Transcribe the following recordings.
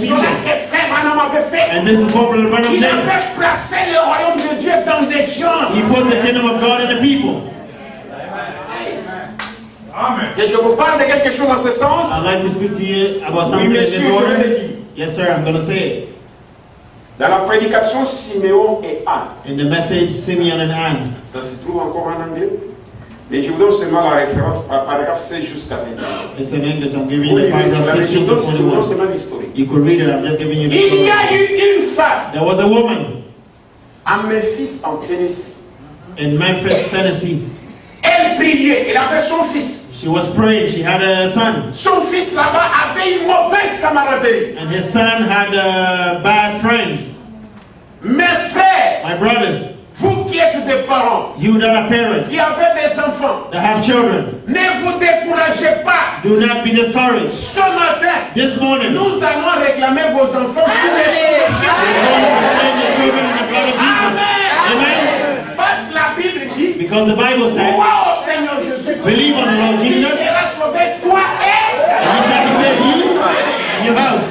the people. And this is what Brother Branham Il did. avait placé le royaume de Dieu dans des gens. He put the kingdom of God in the people. Amen. Et je vous parle de quelque chose en ce sens. I'd like to speak to you about Oui, something in monsieur, this je order. le dis. Yes, sir, I'm going to say it. Dans la prédication Siméon et Anne. In the message, Simeon and Anne. Ça se trouve encore en anglais. Mais je vous donne seulement la référence par paragraphe 16 jusqu'à 21. It's in English. I'm giving Vous you the lirez cela, paragraph mais 16 je vous to donne seulement 21. l'historique. You could read it. I'm just giving you the Il y a story. eu une femme There was a woman à Memphis en Tennessee. in Memphis, Tennessee. Elle priait, elle avait son fils. She was praying. She had a son. Son fils là-bas avait une mauvaise camaraderie. And his son had bad friends. Mes frères, My brothers, vous qui êtes des parents, you that are parents, qui avez des enfants, that have children, ne vous découragez pas. do not be discouraged. Ce matin, This morning, nous allons réclamer vos enfants sous les sous de Jésus. name your children in the blood of Jesus. Amen. Amen. Parce que la Bible dit, Because the Bible says, crois au Seigneur Jésus, believe on the Lord tu Jesus, seras sauvé, toi et... and you shall be saved, you and your house.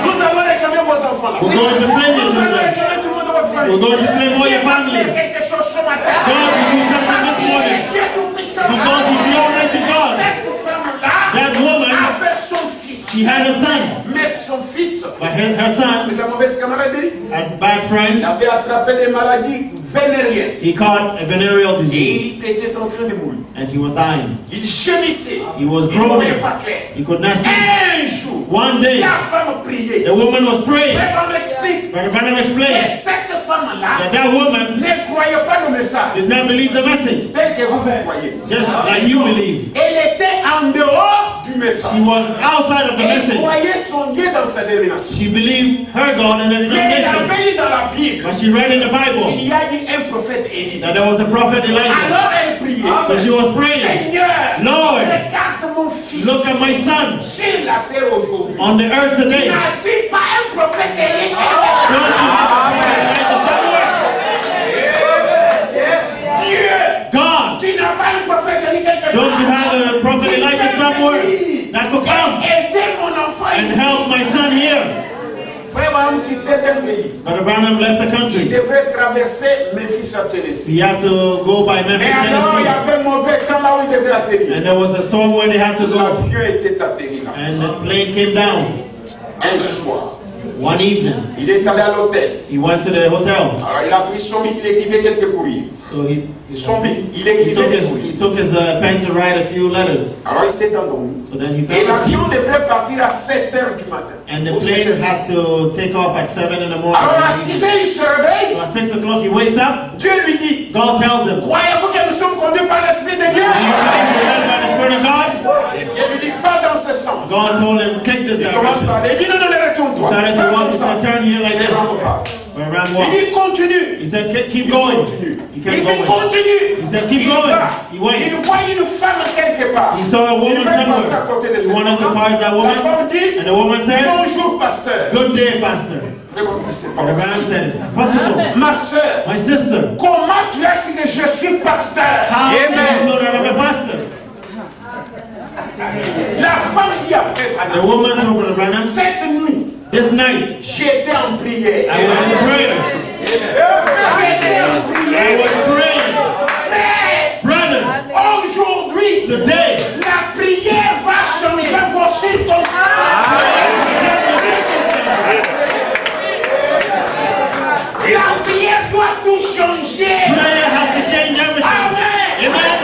Nous allons réclamer vos enfants là. We're going to claim your Nous allons children. réclamer tout le monde de votre famille. We're going to claim all your family. Faites quelque chose ce matin. God will do something Parce this qu'il morning. est Dieu tout-puissant. Because he's the Almighty God. Cette femme-là That woman, avait son fils. she had a son. Mais son fils, But her son avec la mauvaise camaraderie, had bad friends. il avait attrapé des maladies vénériennes. He caught a venereal Et disease il était en train de mourir. and he was dying. Il gémissait. He was Il ne voyait groaning. pas clair. He could not see. Un jour, One day, la femme priait. the woman was praying. Frère, on m'explique. Brother Branham Et explained cette femme-là that woman ne croyait pas le message did not believe the message, tel que vous croyez. just like you believe. Elle était en dehors du message. She was outside of the Elle message. croyait son Dieu dans sa dénomination. She believed her God in the Mais elle denomination. avait lu dans la Bible, But she read in the Bible il y a eu un prophète Élie. that there was a prophet Elijah. Alors elle priait. So she was praying, Seigneur, Lord, regarde mon fils look at my son sur la terre aujourd'hui. on the earth today. N'as-tu pas un prophète Élie qui Don't you have a prophet Elijah somewhere? Dieu, God, tu n'as pas un prophète Élie quelque part. don't you have a prophet Elijah somewhere that could come Aider mon enfant and ici. help my son here? Frère Branham quittait le pays. Brother Branham left the Il country. devrait traverser Memphis à Tennessee. He had to go by Memphis, Et alors il y Tennessee. avait mauvais temps là où il devait atterrir. And there was a storm where they had to go. L'avion était atterri là. And the plane came down Un soir, one evening. il est allé à l'hôtel. He went to the hotel. Alors il a pris son bic, il écrivait quelques courriers. So he Son bic, il He écrivait took des his, courriers. he took his pen to write a few letters. Alors il s'est endormi. So then he Et fell asleep. l'avion devrait partir à 7 h du matin. And the Ou 7 plane heures. had to take off at 7 in the morning. Alors à 6 h il se réveille. So at 6 o'clock he wakes up. Dieu lui dit, God tells him, croyez-vous que nous sommes conduits par l'Esprit de Dieu? "Are you led by the Spirit of God?" Dieu lui dit, va dans ce sens. God told him, "Take this Il commence direction." à aller. Il dit, non, non, non, retourne-toi. Started to Va walk, comme he ça. said, "Turn here like Et this." Ram va. Where Ram Il walked. dit, continue. He said, Keep Il going." continue. He Il kept dit, going. continue. He said, "Keep Il going." va. He went. Il voit une femme quelque part. He saw a Il woman va passer à somewhere. côté de He cette wanted to femme. pass that La woman. femme dit, And the woman said, bonjour pasteur. "Good day, Pastor." Vraiment, tu sais pas And the man aussi. says, "Possible. Ma soeur, My sister, comment tu as su que je suis pasteur? how do you know that I'm a pastor?" La femme dit à frère The Branham, woman told Brother Branham, cette nuit, "This night, j'étais en prière. I was in prayer. J'étais en I prière. was praying. Frère, Brother, aujourd'hui, today, la prière va changer vos circonstances. La prière doit tout changer. prayer has to change everything." Amen. Amen.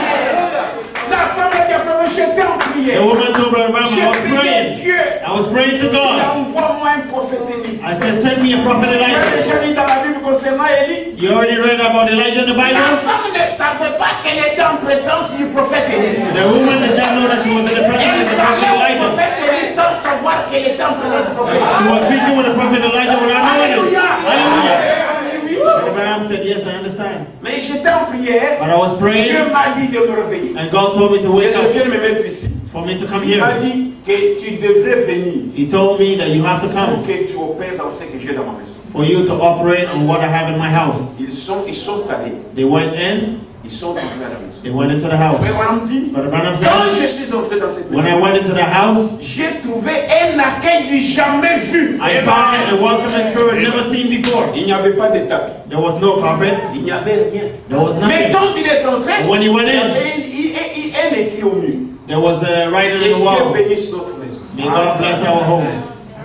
La femme qui a fait, j'étais en The prière. woman told Brother Branham, J'ai "I was prié praying. Dieu. I was praying to Il God. envoie-moi un prophète Élie. I said, send me a prophet Tu as Elijah." déjà lu dans la Bible concernant Élie? You already read about Elijah in the La Bible? femme ne savait pas qu'elle était en présence du prophète Élie. The woman did not know that she was in the presence Elle of the prophet parlait au Elijah. prophète Élie sans savoir qu'elle était en présence du prophète She Élie. was speaking with the prophet Elijah without knowing it. Alléluia. Hallelujah. Alléluia. Abraham said, "Yes, I understand." Mais j'étais en prière. But I was praying, Dieu m'a dit de me réveiller. and God told me to Et wake je up, viens de me mettre ici. for me to come Il m'a here. dit que tu devrais venir He told me that you have to pour come que tu opères dans ce que j'ai dans ma maison. for you to operate on what I have in my house. Ils sont allés. They went in, Ils sont entrés à la maison. they went into the house. Frère Branham dit, Brother Branham quand said, je suis entré dans cette when I maison, went into the house, j'ai trouvé un accueil du jamais vu. I found a welcoming spirit never seen before. Il n'y avait pas de tapis. There was no carpet. Il n'y avait rien. There was Mais nothing. quand il est entré, When he went il y in, avait un écrit au mur. there was a writing Et on the Dieu wall. bénisse notre maison. May God bless our home.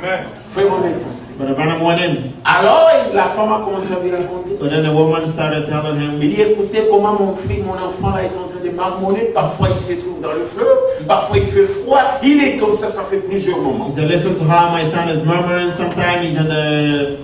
Frère, on est entré. But Branham went in. Alors la femme a commencé à lui raconter. So then the woman started telling him, Il dit, écoutez comment mon enfant là est en train de marmonner. Parfois il se trouve dans le fleuve, parfois il fait froid. Il est comme ça fait plusieurs moments. he said, listen to how my son is murmuring. Sometimes he's in the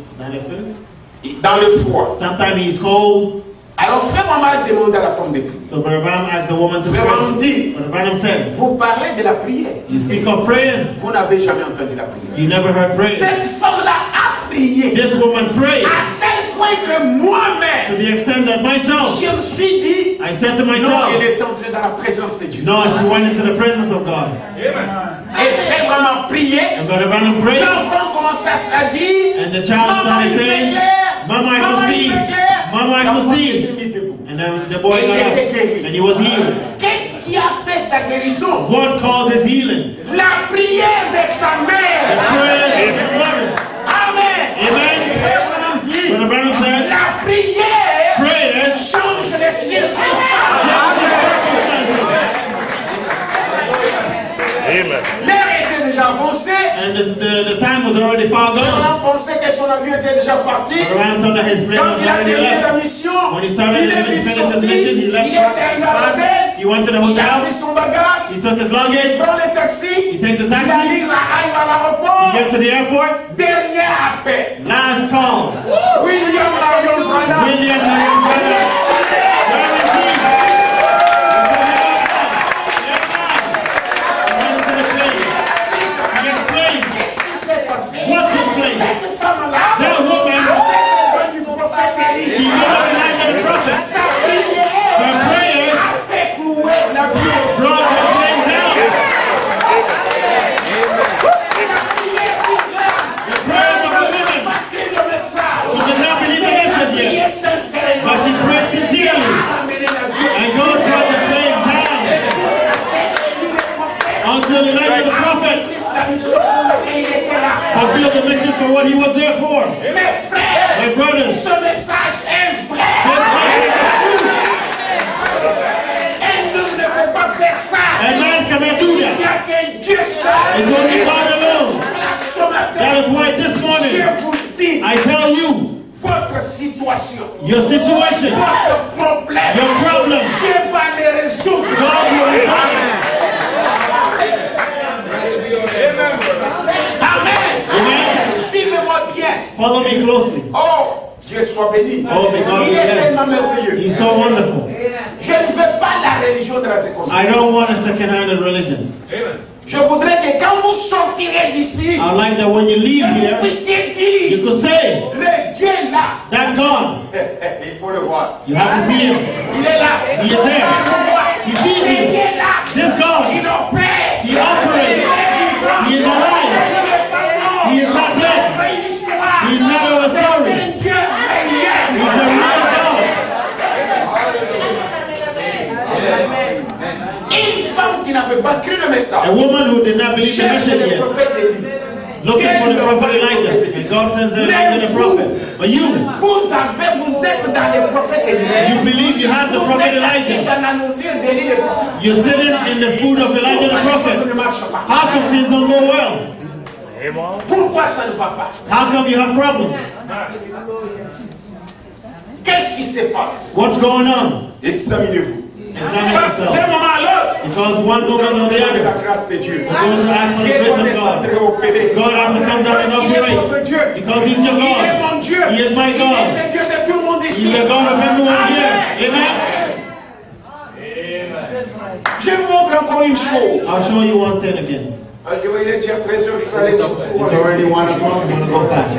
Dans le froid. sometimes he's cold. Alors frère Maman a demandé à la femme de prier. So Brother Branham asked the woman to Frère Maman pray. dit, Brother Branham said, vous parlez de la prière. you speak of praying. Vous n'avez jamais entendu la prière. You never heard prayer. Cette femme-là a prié This woman prayed à tel point que to moi-même, the extent that myself, je me suis dit, I said to non, myself, elle est entrée dans la présence de Dieu. no, she went into the presence of God. Et frère Maman a prié. And Brother Branham prayed, L'enfant commence à se dire, and the child Maman, started il fait saying, clair. Mama, I Maman, can il see. fait clair. Mama, I can L'enfant s'est see. mis debout. And then the boy got up, and he was healed. Qu'est-ce qui a fait sa guérison? What caused his healing? La prière de sa The mère. prayer of his mother. Amen. Amen. Frère Branham dit, Brother Branham said, la prière prayer change les circonstances. Amen. L'heure était déjà avancée. And the time was already far Frère gone. Branham pensait que son avion était déjà parti. Brother Branham told that his plane Quand was il a already terminé la left. mission, When he started il est to vite finish his sorti. mission, he Il left est arrivé à l'hôtel. He went to the Il a hotel. pris son bagage. He took his Il luggage. prend le taxi. He take the Il taxi. arrive à l'aéroport. He gets to the airport. Dernier appel. Last call. William Marion Branham. William Marion Branham. Qu'est-ce qui s'est passé? What took place? Cette femme-là That woman, a besoin du prophète she Élie. knew the light of the prophet. Sa prière Her prayer a fait clouer l'avion au sol. brought the plane down. La prière d'une femme The prayer of a woman. n'a pas cru le message. She did not believe the message Prière yet, sincèrement. but she prayed sincerely. A amené l'avion. And God brought the plane down Jusqu'à ce qu'Élie le prophète until the light of the prophet accomplisse la mission pour laquelle il était là. fulfilled the mission for what he was there for. Mes frères, My brothers, ce message est vrai. this message, Un homme ne peut pas faire ça. a man cannot do Il n'y that. a qu'un Dieu seul. It's only God alone. Cela ce matin, That is why this je morning, vous dis, I tell you, votre situation, your situation, votre problème, your problem, Dieu va les résoudre. God will resolve it. Amen. Amen. Suivez-moi bien. Follow me closely. Oh, Dieu soit béni. Oh, may God Il be est blessed. tellement merveilleux. He's so wonderful. Je ne veux pas la religion de la seconde. I don't want a second-hand religion. Je voudrais que quand vous sortirez d'ici, I like that when you leave vous here, puissiez you dire, could say, le Dieu là, that God, il faut le voir. you have to see him. Il est là. He is there. He sees Ce you. Dieu là, This God, il opère. He operates. He is alive. He is not dead. He is not a story. He's a real God. Une femme qui n'avait pas cru le message A woman who did not believe the cherche message le yet, prophète Élie. looking for the prophet Elijah, and God sends Elijah the prophet. But you Vous êtes dans les prophètes Élie. believe you have the Vous prophet êtes assis Elijah. dans la nourriture d'Élie le prophète. You're sitting in the food of Elijah the Pourquoi les choses prophet. ne marchent pas? How come things don't go well? Pourquoi ça ne va pas? How come you have problems? Qu'est-ce qui se passe? What's going on? Examinez-vous. Examine Parce yourself. d'un moment à l'autre, Because one nous moment allons or the demander la other, grâce de Dieu. we're going to ask for the Dieu doit grace of descendre God. et opérer. God has to come down Parce and qu'il est votre operate. Dieu. Because He's your Il est God. mon Dieu. He is my Il God. est le Dieu de tout le monde He's ici. the God of everyone here. Amen. Je vous montre encore une chose. I'll show you one thing again. Je vais il est déjà 13h, je vais aller It's already 1 o'clock. I'm going to go fast.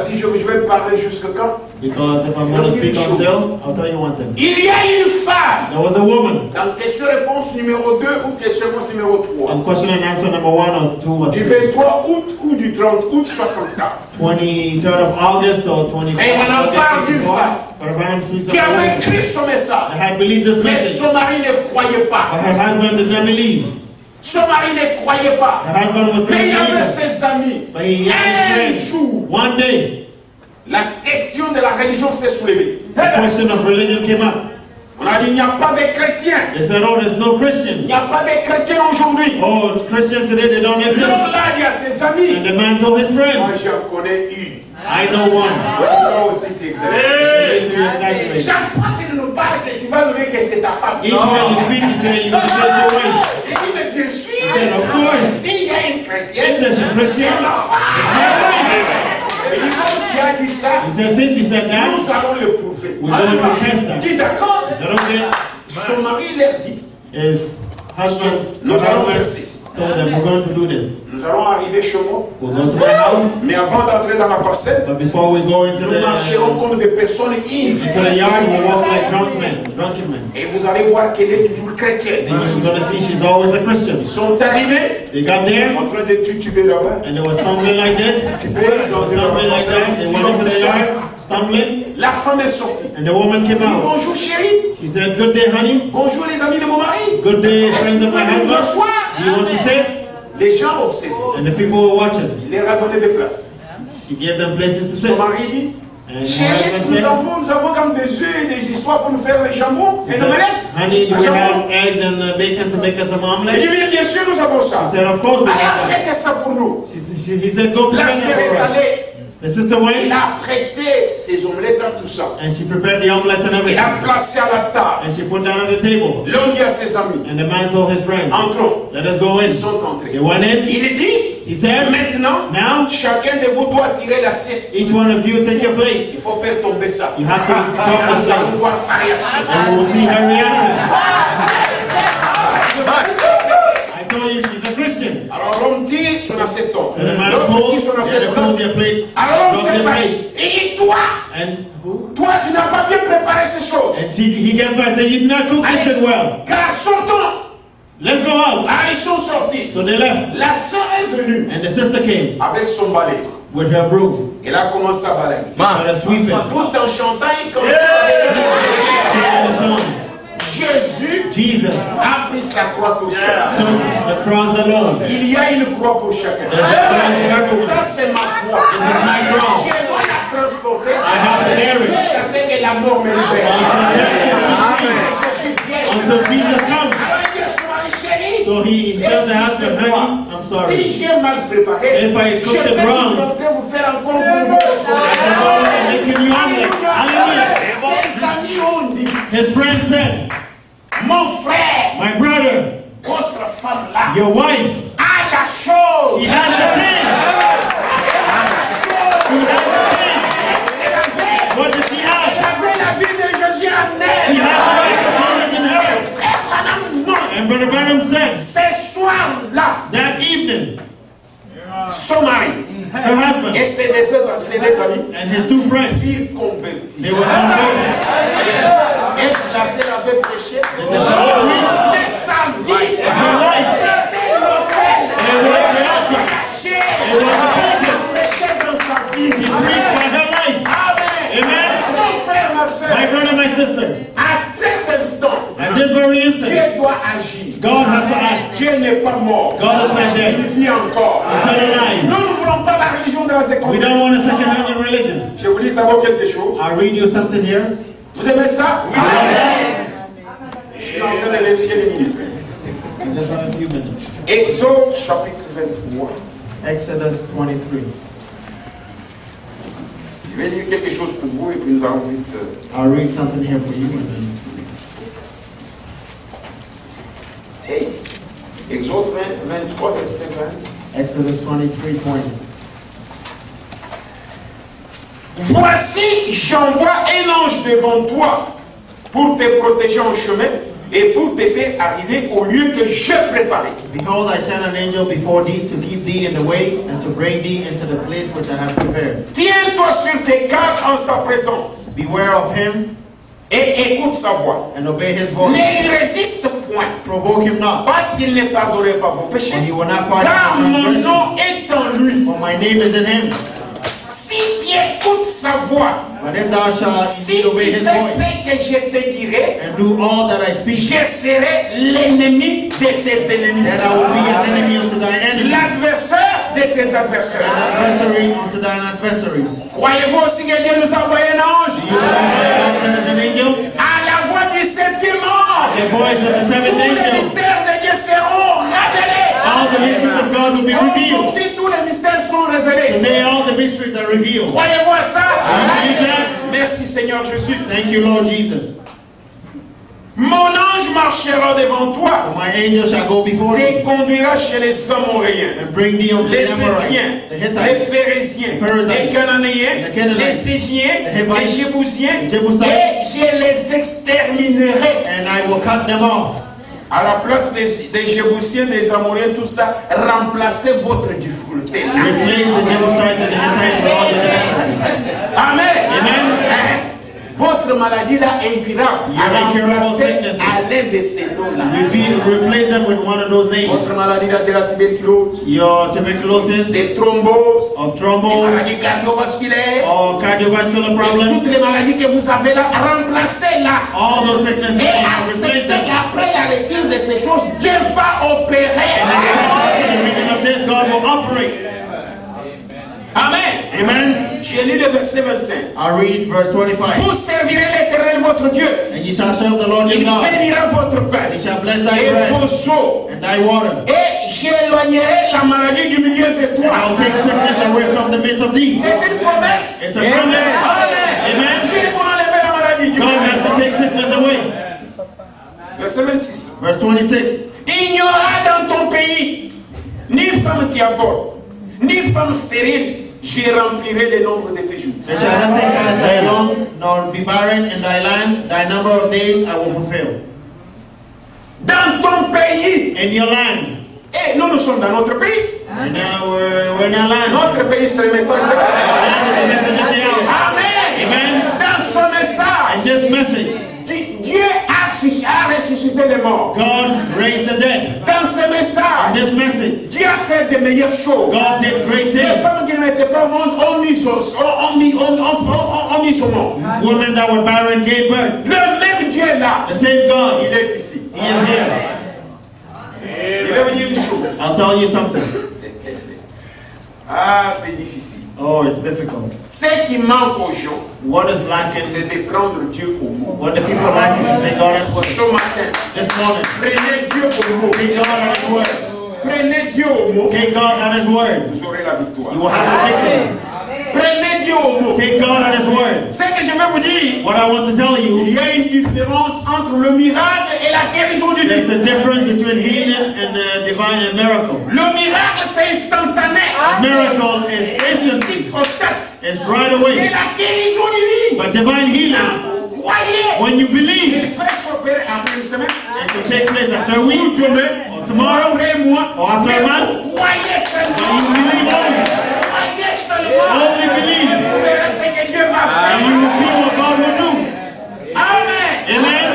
Si je vais parler jusque quand? Because if I'm going to speak until, I'll tell you one thing. Il y a une femme There was a woman. dans question-réponse numéro 2 ou question-réponse numéro 3. On question and answer number 1 or 2 or Du 3. 23 août ou du 30 août 64. 23rd of August or 24th. Et on en parle d'une femme But Abraham sees qui a avait woman cru son that message. had believed this Mais message. son mari ne croyait But pas. her husband did not believe. Son mari ne croyait pas. The husband was Mais il not avait believing. ses amis. But he had Un his jour, friends. One day, la question de la religion s'est soulevée. the question of religion came up. On a dit, il n'y a pas de chrétiens. They said, oh, there's no Il Christians. n'y a pas de chrétiens aujourd'hui. Oh, Christians today, they don't exist. L'homme là, il y a ses amis. And the man told his Moi, friends, j'en connais une. I know one. Toi aussi, tu exagères. Exactly. Chaque fois qu'il nous parle, que tu vas nous dire que c'est ta femme. Each time you speak, you say, you can say your wife. Il dit, mais bien sûr, said, of course. s'il y a une If chrétienne, there's a Christian, c'est ma femme. Il dit, comme tu as dit ça, he said, since you said that, nous allons le prouver. we're going to test that. Il dit, d'accord. I said, okay. Son mari leur dit, His husband, nous the allons faire husband ceci. told them, we're going to do this. Nous allons arriver chez moi. We'll go to my house, Mais avant d'entrer dans la parcelle, but before we go into nous marcherons the comme des personnes ivres. yard, we'll walk like drunken men. Et vous allez voir qu'elle est toujours chrétienne. And you're going to see she's always a Christian. Ils sont arrivés, They got ils sont there, en train de tituber là-bas. and they were stumbling like this, stumbling like that. They went into the yard, stumbling, La femme est sortie. and the woman came Il dit, out. bonjour chérie, She said, good day, honey. bonjour les amis de mon mari. Good day, Est-ce friends que of vous my pouvez vous husband. asseoir? Do you want to sit? Les gens observaient. And the people were watching. Il leur a donné des places. She gave them places to sit. Son mari dit, And her chérie, husband said, nous avons comme des œufs et des histoires pour nous faire les jambons et l'omelette. honey, do Un we jambon. have eggs and bacon to make us some Il omelette? dit, oui, bien sûr, nous avons She ça. said, of course we Allez, have that. apprêtez ça pour nous. He said, go La prepare sœur est that for us. allée. The sister Il went, a prêté ses omelettes à tout ça. and she prepared the omelette and Il everything. a placé à la table. And she put down on the table. L'homme dit à ses amis, And the man told his friends, entrons. let us go in. Ils sont entrés. They went in. Il dit, He said, maintenant, now, chacun de vous doit tirer l'assiette. each one of you take your plate. Il faut faire tomber ça. You have to Nous chop the allons plate. voir sa réaction. And we'll see her reaction. I told you she's a Christian. Alors l'homme dit son assiette tombe. So the man L'autre pulled, dit son and assiette they pulled tombe. their plate, Alors l'homme dropped s'est their fâché. plate. Il dit, toi, And who? tu n'as pas bien préparé ces choses. And he gets back and says, you did not cook this thing well. Car sortons. Let's go out. Ah, ils sont sortis. So they left. La sœur est venue And the sister came avec son balai. with her broom. Elle a commencé à balayer. Started sweeping. Tout en chantant, il Singing the song. Jésus Jesus a pris sa croix tout seul. took the cross alone. Il y a une croix pour chacun. There's a cross for Ça, everyone. c'est ma croix. This is my cross. Je dois la transporter I have to bear it jusqu'à ce que la mort me libère. Je suis fier. until Jesus comes. Alors, il dit à son mari, chérie, So he tells the husband, honey, I'm si sorry. j'ai mal préparé, If I je cooked peux it wrong, vous montrer, vous faire encore vous I'm making you omelette. Hallelujah. Ses amis ont dit, His friend said, mon frère, my brother, votre femme là your wife, a la chose. she has the thing. She has the thing. Qu'est-ce qu'elle avait? What did she Elle have? avait la vie de Jésus en She elle. had the life of Jesus in her. Frère Branham, non. And Brother Branham said, Ce soir-là, that evening, son mari her husband et ses deux amis and his two friends, furent convertis. they were converted. Est-ce que la sœur avait prêché? They said, oh, we- Mais sa vie, her life, c'était l'autel. they were the altar. Caché. It was the pulpit. Prêchait dans sa vie. She preached by her life. Amen. Amen. Mon frère, ma sœur, My brother, my sister, à cet instant, at this very instant, Dieu doit agir. God has to act. Dieu n'est pas mort. God is not Il dead. vit encore. He's not alive. Nous ne voulons pas la religion de la We seconde. don't want a second-hand religion. Je vous lis d'abord quelque chose. I'll read you something here. Vous aimez ça? Oui. Je suis en train de vérifier les minutes. Just a few minutes. Exode chapitre 23. Exodus 23. Je vais lire quelque chose pour vous et puis nous allons vite. I'll read something here for you. And then Hey. Exode 23, verset 20. Exodus 23:20. Voici, j'envoie un ange devant toi pour te protéger en chemin et pour te faire arriver au lieu que j'ai préparé. Behold, I send an angel before thee to keep thee in the way and to bring thee into the place which I have prepared. Tiens-toi sur tes gardes en sa présence Beware of him et écoute sa voix. and obey his voice. Ne lui résiste point, Provoke him not, parce qu'il ne pardonnerait pas vos péchés, for he will not pardon car your mon transgressions. nom est en lui. For my name is in him. Si tu écoutes sa voix, But if thou shalt si indeed obey tu his fais voice, ce que je te dirai, and do all that I speak, je serai l'ennemi de tes ennemis. then I will be an enemy unto thine enemies, L'adversaire de tes an adversaires. adversary unto thine adversaries. Croyez-vous aussi que Dieu nous a envoyé un ange? Do you believe that God sent us an angel? À la voix du septième ange, The voice of the seventh tous les angel. mystères de Dieu seront révélés. All the mysteries of God will be revealed. Aujourd'hui, tous les mystères sont révélés. Today all the mysteries are revealed. Croyez-vous à ça? Do you believe that? Merci Seigneur Jésus. Thank you, Lord Jesus. Mon ange marchera devant toi, For my angel shall go before te thee, conduira chez les Amoréens, and bring thee unto the les Amorites, Héthiens, the les Hittites, Phérésiens, Perizzites, les Cananéens, the Canaanites, les Éviens, the Hivites, les Jébusiens, the Jebusites, et je les exterminerai. and I will cut them off. À la place des Jébusiens, des Amoréens, tout ça, remplacez votre difficulté là. Replace the Jebusites and the Hittites with all the difficulties. Amen. Amen. Hein? Votre maladie là incurable à remplacer à l'un de ces noms-là. Replace them with one of those names. Votre maladie là de la tuberculose, Your tuberculosis, des thromboses, of des thrombose, maladies cardiovasculaires, or cardiovascular et toutes problems, les maladies que vous avez là, remplacez-là. all those sicknesses, Et replace acceptez them. qu'après la lecture de ces choses, Dieu va opérer. And the reading of this, God will operate. Amen. Amen. J'ai lu le verset 25. I'll read verse 25. Vous servirez l'Éternel votre Dieu. And ye shall serve the Lord your Il God. bénira votre He pain shall bless thy et bread vos eaux. and thy water. Et j'éloignerai la maladie du milieu de And toi. I'll take sickness away from the midst of thee. C'est une promesse. It's a promise. Amen. Amen. Dieu va enlever la maladie du God milieu has de to toi. take sickness away. Verset 26. Verse 26. Il n'y aura dans ton pays ni femme qui avorte, ni femme stérile. Je remplirai le nombre de tes jours. There shall nothing pass thy long, nor be barren in thy land. Thy number of days I will fulfill. Dans ton pays. In your land. Et nous sommes dans notre pays. Right now we're in our land. Notre pays, c'est le message de Our Dieu. land is the message of the hour. Amen. Amen. Dans son message, In this message, Dieu a ressuscité les morts. God raised the dead. Dans ce In message, this message, Dieu a fait de meilleures choses. God did great Les things. femmes qui n'étaient pas au monde ont mis au monde. Women that were barren gave birth. Le même Dieu là, The same God, il est ici. He is here. Il va vous dire une chose. I'll tell you something. Ah, c'est difficile. Oh, it's difficult. Ce qui manque aux gens, What is lacking? c'est de prendre Dieu au mot. What the people lack is to take God at His word. Ce matin, This morning, prenez Dieu au mot. take God at His word. Prenez Dieu au mot. Take God at His word. Vous aurez la victoire. You will have the victory. Prenez Dieu au mot. Take God at His word. Ce que je vais vous dire, What I want to tell you, il y a une différence entre le miracle et la guérison there's divine. a difference between healing and divine and miracle. Le miracle, c'est instantané. A miracle is instant. It's right Mais away. la guérison divine, But divine quand healing, vous croyez, when you believe, il peut s'opérer après une semaine, it will take place after a ou week, demain, or tomorrow, après un mois. or after a Mais month. vous croyez seulement. When you believe only, Croyez seulement. only believe, Vous verrez ce que Dieu va and you faire. will see what God will do. Amen. Amen.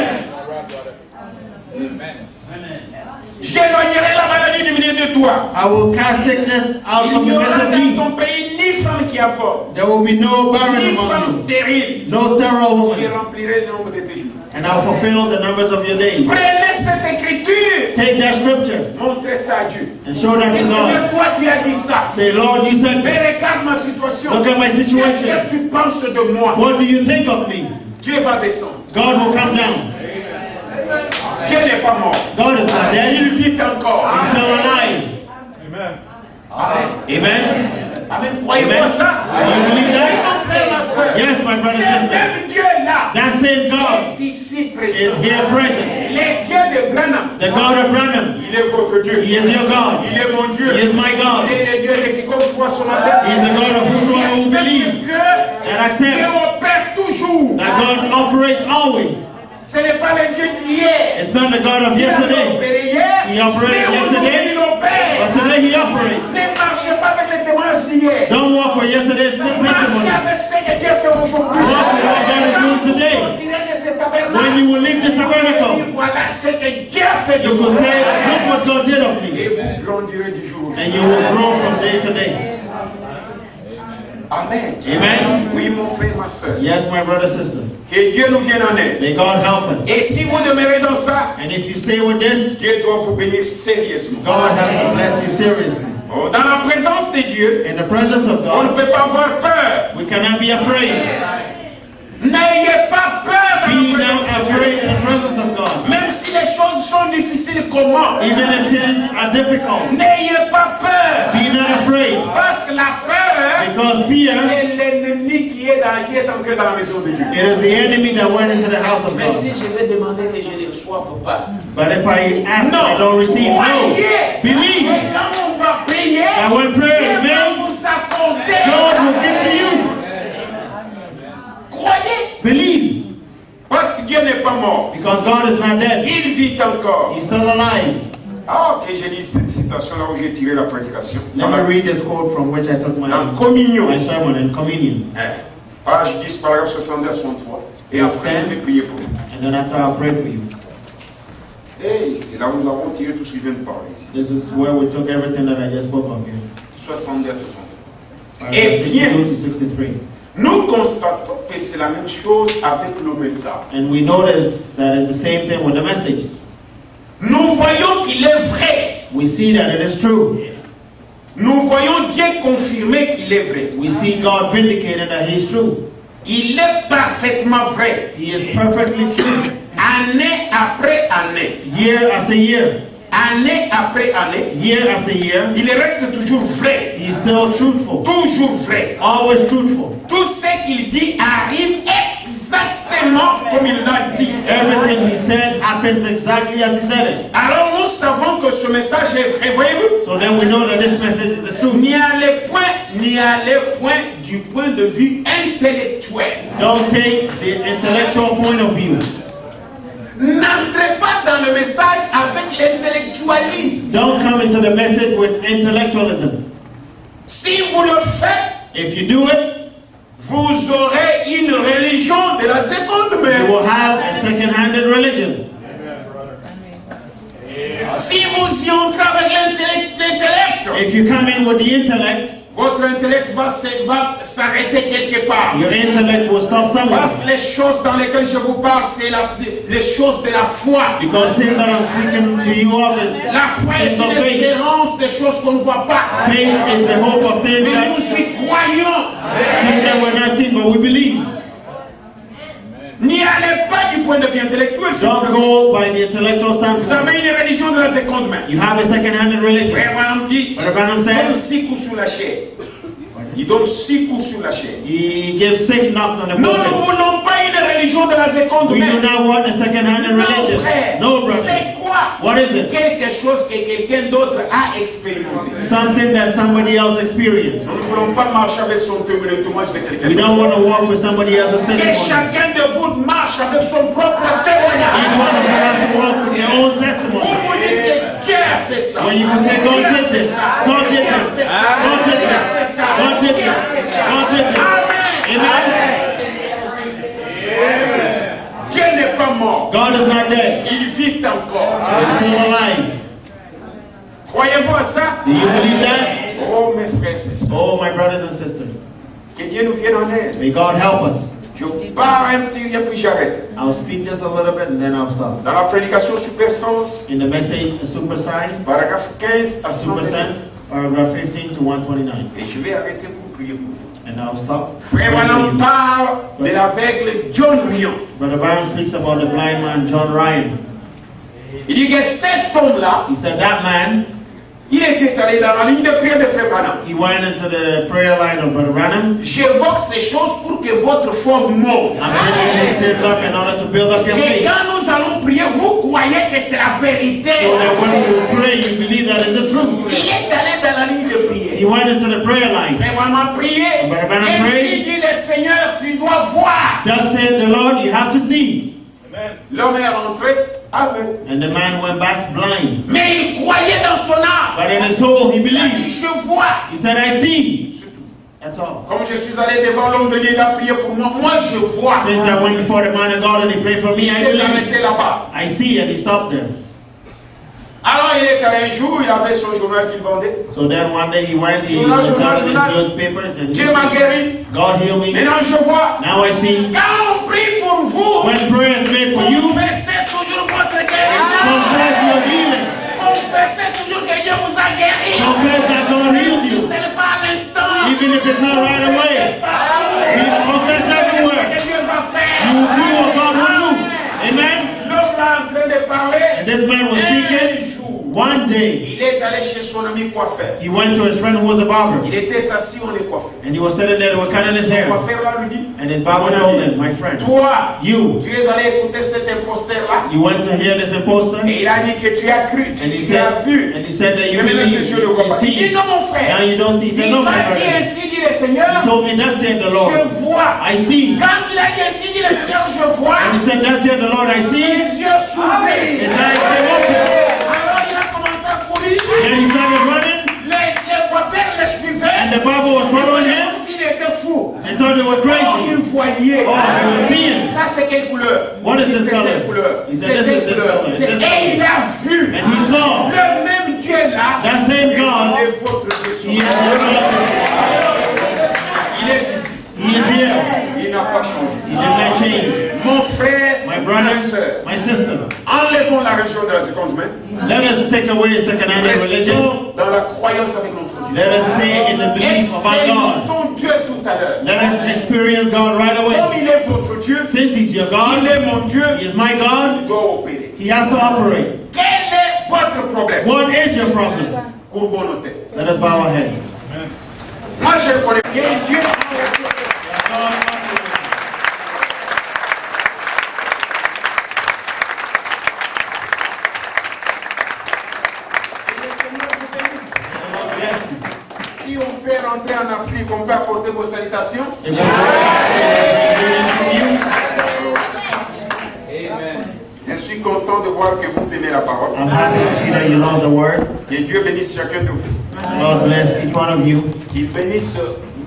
J'éloignerai la maladie du milieu de toi. I will cast sickness out Il from n'y the aura midst of dans thee. ton pays ni femme qui avorte, There will be no barren ni among femme you, stérile. no sterile Je woman, remplirai le nombre de tes jours. and I'll fulfill the numbers of your days. Prenez cette écriture, Take that scripture montrez ça à Dieu. and show that Et to Seigneur, God. toi tu as dit ça. Say, Lord, you said Mais this. regarde ma situation. Look at my Qu'est-ce situation. que tu penses de moi? What do you think of me? Dieu va descendre. God will come down. Dieu n'est pas mort. God is not dead. Il He's vit encore. still alive. Amen. Amen. Amen. Croyez-vous Amen. à ça? Do you believe that? Mon frère, ma soeur. Yes, my brother Ce and sister. même Dieu-là That same God est ici is présent. here present. Le Dieu de Branham, The God of Branham. il est votre Dieu. He is your God. Il est mon Dieu. He is my God. Il est le Dieu de quiconque croit ce matin. He is the God of whosoever will believe. Que And Dieu accept opère toujours. that God operates always. Ce n'est pas le Dieu d'hier. It's not the God of Il a yesterday. opéré hier, He operated mais aujourd'hui yesterday, il opère. but today He operates. Ne marchez pas avec les témoignages d'hier. Don't walk with yesterday's Marchez testimony. avec ce que Dieu fait aujourd'hui. Walk with what God is Quand doing vous today. sortirez de ce tabernacle, When you will leave this vous allez dire, tabernacle, voilà ce que Dieu a fait de you will moi. say, look what God did of me. Et vous grandirez du jour au jour. And you will grow from day to day. Amen. Amen. Oui, mon frère, ma soeur. Yes, my brother, sister. Que Dieu nous vienne en aide. May God help us. Et si vous demeurez dans ça, And if you stay with this, Dieu doit vous bénir sérieusement. God has to bless you seriously. Oh, dans la présence de Dieu, In the presence of on ne God, peut pas avoir peur. we cannot be afraid. N'ayez pas peur dans Be la not présence de Dieu. afraid in the presence of God. Même si les choses sont difficiles, comment? Even if things are difficult, N'ayez pas peur. be not afraid. Parce que la peur, Because fear, c'est l'ennemi qui est entré dans la maison de Dieu. it is the enemy that went into the house of Mais si God. je vais demander que je ne reçoive pas, But if I ask non, and I don't receive, no. croyez. Believe Et quand on va prier, that when prayer is Dieu va made, vous accorder. God will give to you. Croyez. Believe. Parce que Dieu n'est pas mort. Because God is not dead. Il vit encore. He's still alive. Ah, ok, j'ai lu cette citation là où j'ai tiré la prédication. Let me read this quote from which I took my communion. sermon in communion. Page 10, paragraphe 62 à 63. Et après, je vais prier pour vous. And then after I'll pray for you. Et c'est là où nous avons tiré tout ce que je viens de parler ici. This is where we took everything that I just spoke of here. 62 à 63. Paragraph bien. 62 to 63. Nous constatons que c'est la même chose avec le message. And we notice that it's the same thing with the message. Nous voyons qu'il est vrai. We see that it is true. Nous voyons Dieu confirmer qu'il est vrai. We see God vindicated that He is true. Il est parfaitement vrai. He is perfectly true. Année après année. Year after year. Année après année. Year after year. Il reste toujours vrai. He is still truthful. Toujours vrai. Always truthful. Tout ce qu'il dit arrive exactement comme il l'a dit. Everything He said happens exactly as He said it. Alors nous savons que ce message est vrai, voyez-vous? So then we know that this message is the truth. N'y allez point du point de vue intellectuel. Don't take the intellectual point of view. N'entrez pas dans le message avec l'intellectualisme. Don't come into the message with intellectualism. Si vous le faites, If you do it, vous aurez une religion de la seconde you main. will have a second-handed religion. Si vous y entrez avec l'intellect, If you come in with the intellect, votre intellect va s'arrêter quelque part. your intellect will stop somewhere. Parce que les choses dans lesquelles je vous parle, c'est les choses de la foi. Because things that I'm speaking to you of is La foi est things of une faith. espérance des choses qu'on ne voit pas. Faith is the hope of things Mais nous that, y croyons. things that we're not seeing, but we believe. N'y allez pas du point de vue intellectuel. s'il vous Don't plaît. go by the intellectual Vous standpoint. avez une religion de la seconde main. You have a second-handed religion. Frère Branham dit, Brother Branham il donne said 6 coups sur la chair. Il donne 6 coups sur la chair. he gives 6 knocks on the Nous ne pulpit. voulons pas une religion de la seconde We do main. not want a second-handed Non, religion. frère. No, brother. C'est quoi? What is it? Quelque chose que quelqu'un d'autre a expérimenté. Something that somebody else experienced. Nous ne voulons pas marcher avec son témoignage de quelqu'un We d'autre. don't want to walk with somebody else's Que testimony. chacun de vous marche avec son propre Each témoignage. one of them has to walk with their own Vous testimony. vous dites que Dieu a fait ça. When you can say, God did this, God did Dieu a this, fait ça. God did Dieu a this, fait ça. God did Dieu a this, fait ça. God did this. Amen. Amen. Dieu n'est pas mort. God is not dead. Il vit encore. He's still alive. Croyez-vous à ça? Do you believe that? Oh mes frères et sœurs. Oh, my brothers and sisters. Que Dieu nous vienne en aide. May God help us. Je pars un petit et puis j'arrête. I'll speak just a little bit and then I'll stop. Dans la prédication super sens, In the message, Super Sign, paragraphe 15 à Super 129. Sense, paragraph 15 to 129. Et je vais arrêter pour prier pour vous. And I'll stop. Frère Branham parle de l'aveugle John Ryan. Brother Brown speaks about the blind man, John Ryan. Il dit que cet homme-là, He said that man, il était allé dans la ligne de prière de Frère Branham. he went into the prayer line of Brother Branham. J'évoque ces choses pour que votre foi monte. I'm bringing these things up in order to build up your Et faith. quand nous allons prier, vous croyez que c'est la vérité. So that when you pray, you believe that is the truth. Il est allé dans la ligne de He prière. went into the prayer line. Frère Branham a prié. Brother Branham Ainsi prayed. dit le Seigneur, tu dois voir. Thus said the Lord, you have to see. L'homme est rentré aveugle. And the man went back blind. Mais il croyait dans son âme. But in his soul, he Il a dit, believed. je vois. He said, I see. That's all. Comme je suis allé devant l'homme de Dieu, il a prié pour moi. Moi, je vois. Since I went before the man of God and he prayed for me, Il I s'est believe. arrêté là-bas. I see, and he stopped there. Alors il est allé un jour, il avait son journal qu'il vendait. So then one day he went, he Journal, was journal, selling journal. his newspapers and Dieu m'a guéri. God healed me. Maintenant je vois. Now I see Quand on prie pour vous, when prayer is made for you, confessez toujours votre guérison. confess your healing. Confessez toujours que Dieu vous a guéri. Confess that God Même healed si you. ce n'est pas à l'instant. Even if it's not right away. We confess C'est ce everywhere. que Dieu va faire. You will see what God will do. Amen. L'homme là en train de parler. And this man was Un speaking. jour, One day, il est allé chez son ami coiffeur. he went to his friend who was a barber. Il était assis, on est coiffé. And he was sitting there, they were cutting his Le hair. coiffeur là lui dit, And his barber mon told ami, him, my friend, toi, you tu es allé écouter cet imposteur là. went to hear this imposter. Et il a dit que tu as cru, And he tu as vu. said that you Mais maintenant believe, tes yeux ne voient you pas. Il dit see. non mon frère. Now you don't see. He said, Il no, my m'a dit brother. ainsi dit le Seigneur. He told me, thus said the Lord. Je vois. I see. Quand il a dit ainsi dit le Seigneur, je vois. And he said, thus said the Lord, I see. Ses yeux s'ouvrent. His eyes came open. Alors il a commencé à courir. And he started running. Les coiffeurs le suivaient. And the barber was following him. Comme s'il était fou. And thought they were Oh, crazy. il voyait. Oh, he was seeing. Ça c'est quelle couleur? What is Il dit, this c'est color? telle couleur. He said, C'est this is telle this couleur. color. C'est- This Et il color. a vu. And he saw Le même Dieu là. that same God. Il est votre Dieu. He is your God. Il est ici. He is here. Il n'a pas changé. He did not change. Mon frère, My ma brother, soeur, my sister, enlevons la religion de la seconde main. let us take away second-hand religion. Restons dans la croyance avec notre Dieu. Let us stay in the belief of our God. Expérimentons Dieu tout à l'heure. Let us experience God right away. Comme il est votre Dieu, Since He's your il God, est mon Dieu, He is my il God, doit opérer. He has to operate. Quel est votre problème? What is your problem? Courbons nos têtes. Let us bow our heads. Moi, je connais bien Dieu. Et le Seigneur vous bénisse. Yes. Si on peut rentrer en Afrique, on peut apporter vos salutations. If we from you, Je suis content de voir que vous aimez la parole. I'm happy to see that you love the word. Que Dieu bénisse chacun de vous. Lord bless each one of you. Qu'il bénisse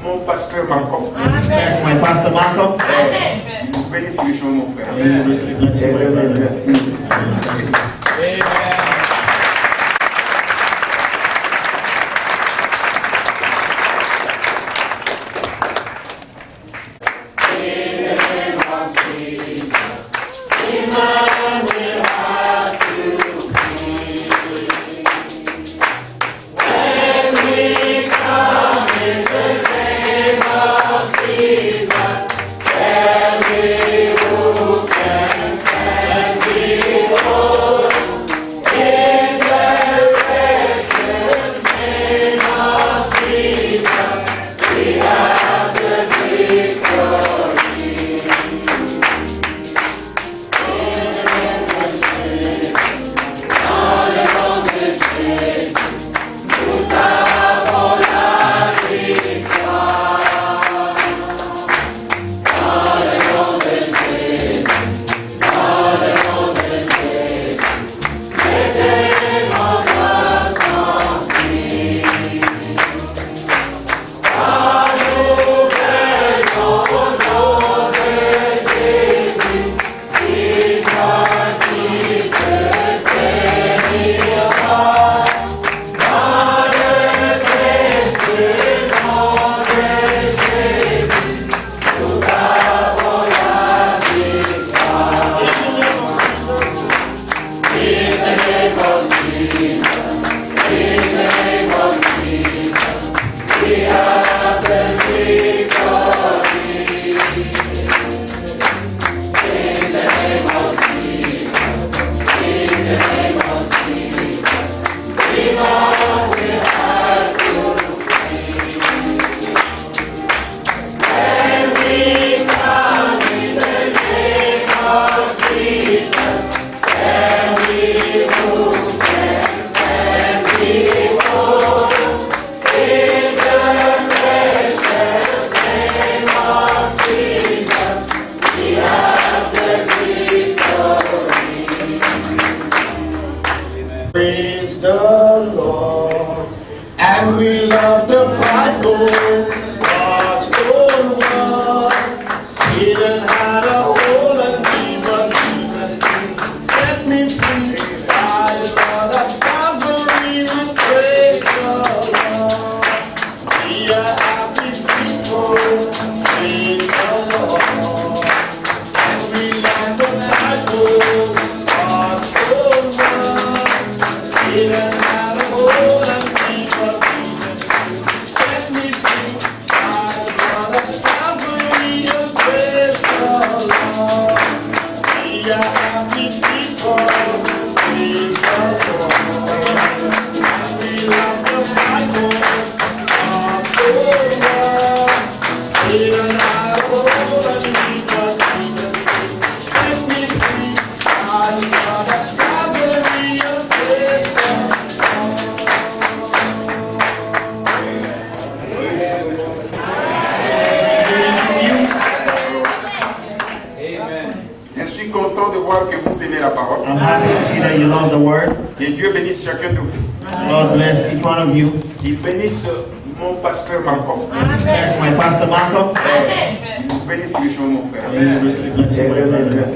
mon pasteur Malcolm. Bless my pastor Malcolm. Vous bénisse richement mon frère. And bless you, my brother. I'm happy to see that you love the word. Que Dieu bénisse chacun de vous. Lord bless each one of you. Qu'il bénisse mon pasteur Malcolm. Bless my pastor Malcolm. Vous bénisse richement mon frère. And richly bless you, my brother.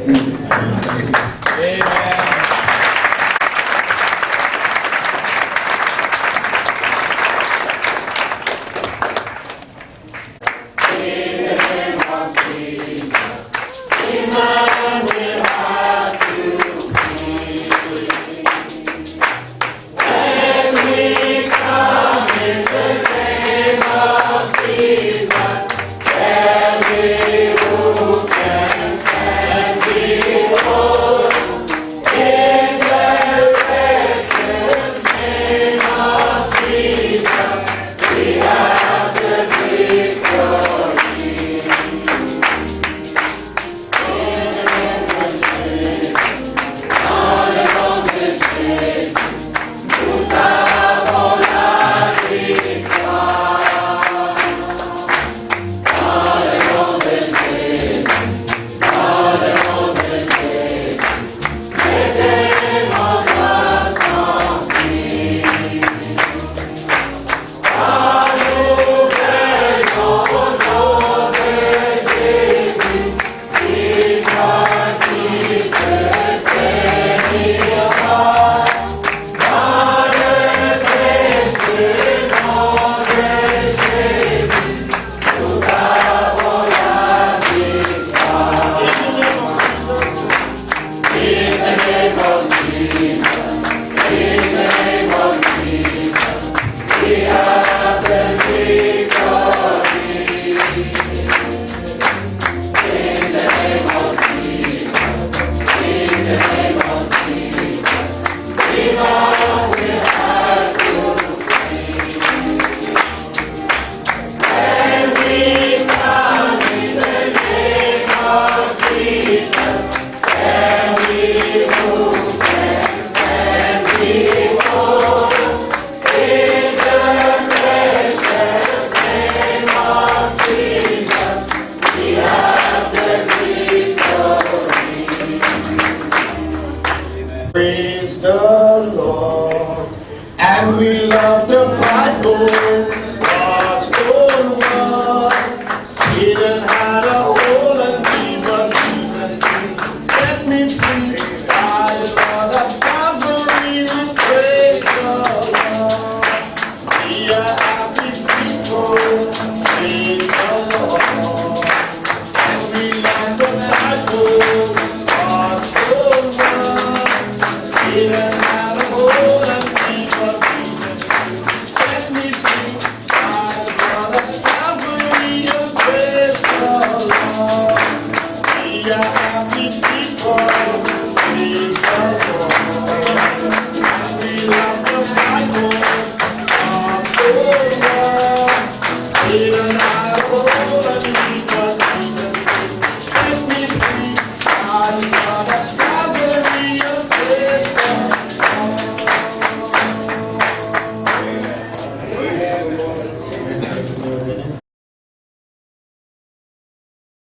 We have the victory.